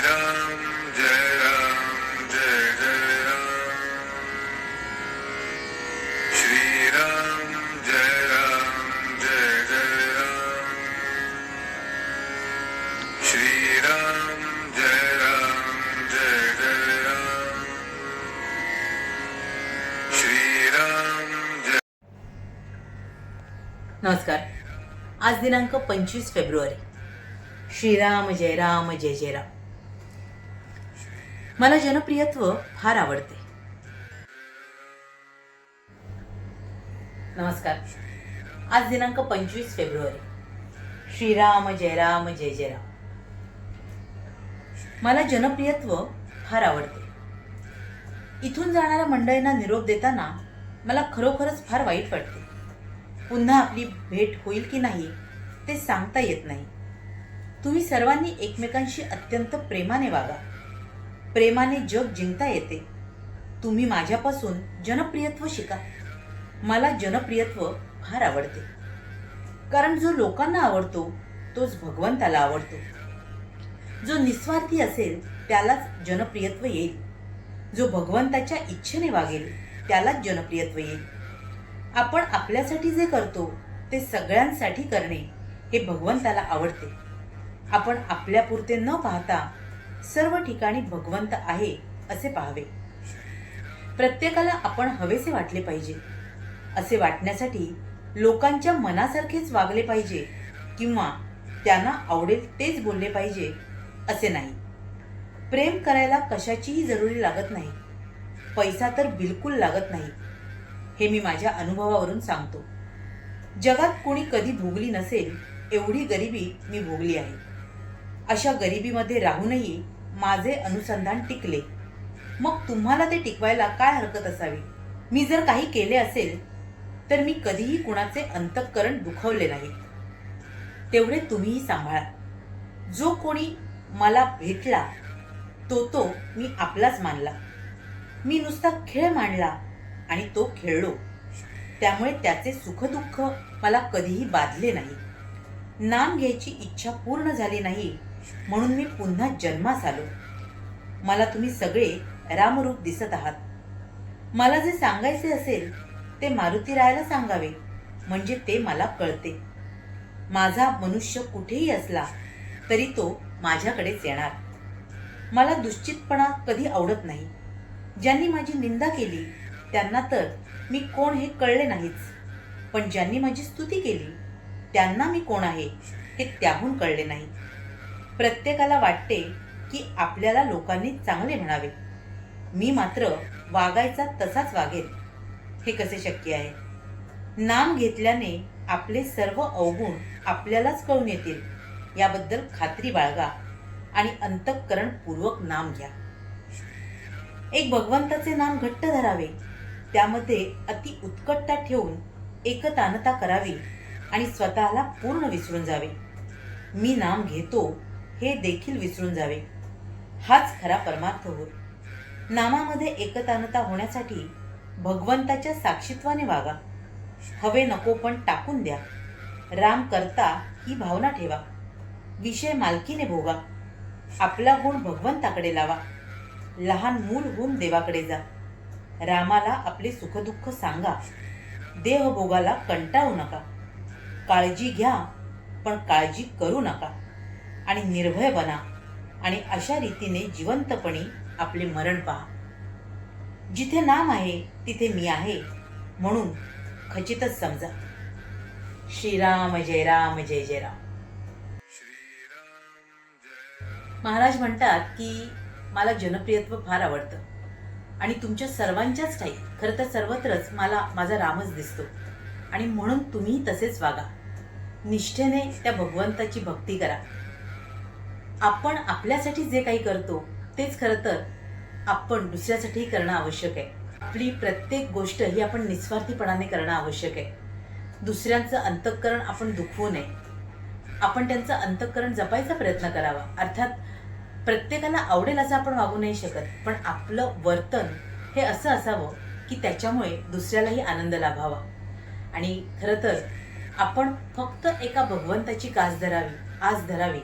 राम जय जय राम श्री राम जय जय राम श्री राम जय जय राम श्री राम जय. नमस्कार. आज दिनांक 25 फेब्रुवारी. श्रीराम जय राम जय जय राम. मला जनप्रियत्व फार आवडते. नमस्कार. आज दिनांक 25 फेब्रुवारी. श्रीराम जय जय राम. मला जनप्रियत्व फार आवडते. इथून जाणाऱ्या मंडळींना निरोप देताना मला खरोखरच फार वाईट वाटते. पुन्हा आपली भेट होईल की नाही ते सांगता येत नाही. तुम्ही सर्वांनी एकमेकांशी अत्यंत प्रेमाने वागा. प्रेमाने जग जिंकता येते. तुम्ही माझ्यापासून जनप्रियत्व शिका. मला जनप्रियत्व फार आवडते, कारण जो लोकांना आवडतो तोच भगवंताला आवडतो. जो निस्वार्थी असेल त्यालाच जनप्रियत्व येईल. जो भगवंताच्या इच्छेने वागेल त्यालाच जनप्रियत्व येईल. आपण आपल्यासाठी जे करतो ते सगळ्यांसाठी करणे हे भगवंताला आवडते. आपण आपल्यापुरते न पाहता सर्व ठिकाणी भगवंत आहे असे पाहावे. प्रत्येकाला आपण हवेसे वाटले पाहिजे. असे वाटण्यासाठी लोकांच्या मनासारखेच वागले पाहिजे किंवा त्यांना आवडेल तेच बोलले पाहिजे असे नाही. प्रेम करायला कशाचीही जरुरी लागत नाही. पैसा तर बिलकुल लागत नाही. हे मी माझ्या अनुभवावरून सांगतो. जगात कोणी कधी भोगली नसेल एवढी गरिबी मी भोगली आहे. अशा गरिबीमध्ये राहूनही माझे अनुसंधान टिकले. मग तुम्हाला ते टिकवायला काय हरकत असावी? मी जर काही केले असेल तर मी कधीही कुणाचे अंतःकरण दुखवले नाही. तेवढे तुम्हीही सांभाळा. जो कोणी मला भेटला तो मी आपलाच मानला. मी नुसता खेळ मांडला आणि तो खेळलो. त्यामुळे त्याचे सुखदुःख मला कधीही बाधले नाही. नाम घ्यायची इच्छा पूर्ण झाली नाही म्हणून मी पुन्हा जन्मास आलो. मला तुम्ही सगळे रामरूप दिसत आहात. मला जे सांगायचे असेल ते मारुतीरायाला सांगावे, म्हणजे ते मला कळते. माझा मनुष्य कुठेही असला तरी तो माझ्याकडेच येणार. मला दुश्चितपणा कधी आवडत नाही. ज्यांनी माझी निंदा केली त्यांना तर मी कोण हे कळले नाहीच, पण ज्यांनी माझी स्तुती केली त्यांना मी कोण आहे हे त्याहून कळले नाही. प्रत्येकाला वाटते की आपल्याला लोकांनी चांगले म्हणावे. मी मात्र वागायचा तसाच वागेल. हे कसे शक्य आहे? नाम घेतल्याने आपले सर्व अवगुण आपल्यालाच कळून येतील याबद्दल खात्री बाळगा आणि अंतःकरणपूर्वक नाम घ्या. एक भगवंताचे नाम घट्ट धरावे. त्यामध्ये अति उत्कटता ठेवून एकतानता करावी आणि स्वतःला पूर्ण विसरून जावे. मी नाम घेतो हे देखील विसरून जावे. हाच खरा परमार्थ होय. नामामध्ये एकतानता होण्यासाठी भगवंताच्या साक्षीत्वाने वागा. हवे नको पण टाकून द्या. राम करता ही भावना ठेवा. विषय मालकीने भोगा. आपला गुण भगवंताकडे लावा. लहान मूल होऊन देवाकडे जा. रामाला आपले सुखदुःख सांगा. देहभोगाला कंटाळू नका. काळजी घ्या पण काळजी करू नका आणि निर्भय बना आणि अशा रीतीने जिवंतपणे आपले मरण पहा. जिथे नाम आहे तिथे मी आहे म्हणून खचितच समजा. श्रीराम जय जय राम. महाराज म्हणतात की मला जनप्रियत्व फार आवडतं आणि तुमच्या सर्वांच्याच ठाई खरं तर सर्वत्रच मला माझा रामच दिसतो आणि म्हणून तुम्ही तसेच वागा. निष्ठेने त्या भगवंताची भक्ती करा. आपण आपल्यासाठी जे काही करतो तेच खरं तर आपण दुसऱ्यासाठी करणं आवश्यक आहे. आपली प्रत्येक गोष्ट ही आपण निस्वार्थीपणाने करणं आवश्यक आहे. दुसऱ्यांचं अंतःकरण आपण दुखवू नये. आपण त्यांचं अंतःकरण जपायचा प्रयत्न करावा. अर्थात प्रत्येकाला आवडेल असं आपण वागू नाही शकत, पण आपलं वर्तन हे असं असावं की त्याच्यामुळे दुसऱ्यालाही आनंद लाभावा. आणि खरं तर आपण फक्त एका भगवंताची कास धरावी, आस धरावी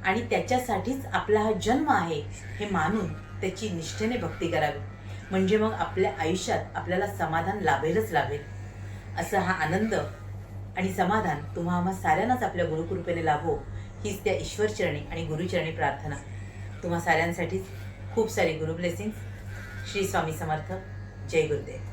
आणि त्याच्यासाठीच आपला हा जन्म आहे हे मानून त्याची निष्ठेने भक्ती करावी. म्हणजे मग आपल्या आयुष्यात आपल्याला समाधान लाभेलच लाभेल. असं हा आनंद आणि समाधान तुम्हा आम्हा साऱ्यांनाच आपल्या गुरुकृपेने लाभो, हीच त्या ईश्वरचरणी आणि गुरुचरणी प्रार्थना. तुम्हा साऱ्यांसाठीच खूप सारी गुरु ब्लेसिंग्स. श्री स्वामी समर्थ. जय गुरुदेव.